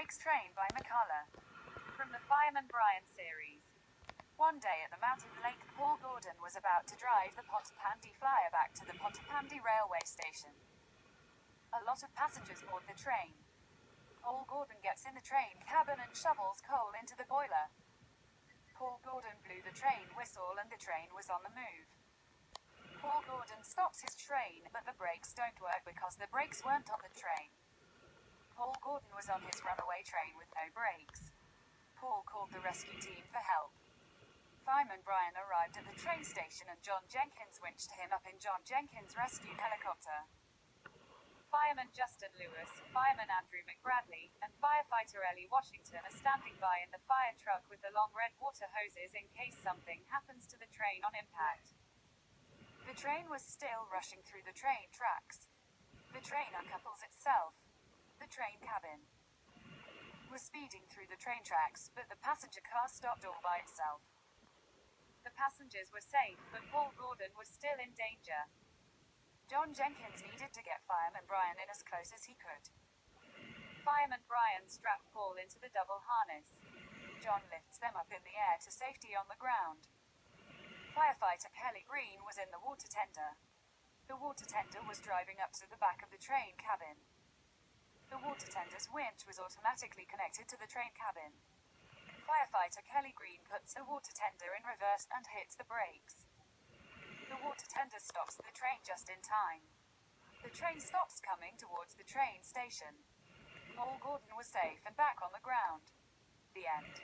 Brakes Train by McCullough. From the Fireman Brian series. One day at the Mountain Lake, Paul Gordon was about to drive the Pontopandi Flyer back to the Pontopandi railway station. A lot of passengers board the train. Paul Gordon gets in the train cabin and shovels coal into the boiler. Paul Gordon blew the train whistle and the train was on the move. Paul Gordon stops his train, but the brakes don't work because the brakes weren't on the train. Paul Gordon was on his runaway train with no brakes. Paul called the rescue team for help. Fireman Brian arrived at the train station and John Jenkins winched him up in John Jenkins' rescue helicopter. Fireman Justin Lewis, Fireman Andrew McBradley, and Firefighter Ellie Washington are standing by in the fire truck with the long red water hoses in case something happens to the train on impact. The train was still rushing through the train tracks. The train uncouples itself. The train cabin was speeding through the train tracks, but the passenger car stopped all by itself. The passengers were safe, but Paul Gordon was still in danger. John Jenkins needed to get Fireman Brian in as close as he could. Fireman Brian strapped Paul into the double harness. John lifts them up in the air to safety on the ground. Firefighter Kelly Green was in the water tender. The water tender was driving up to the back of the train cabin. The water tender's winch was automatically connected to the train cabin. Firefighter Kelly Green puts the water tender in reverse and hits the brakes. The water tender stops the train just in time. The train stops coming towards the train station. Paul Gordon was safe and back on the ground. The end.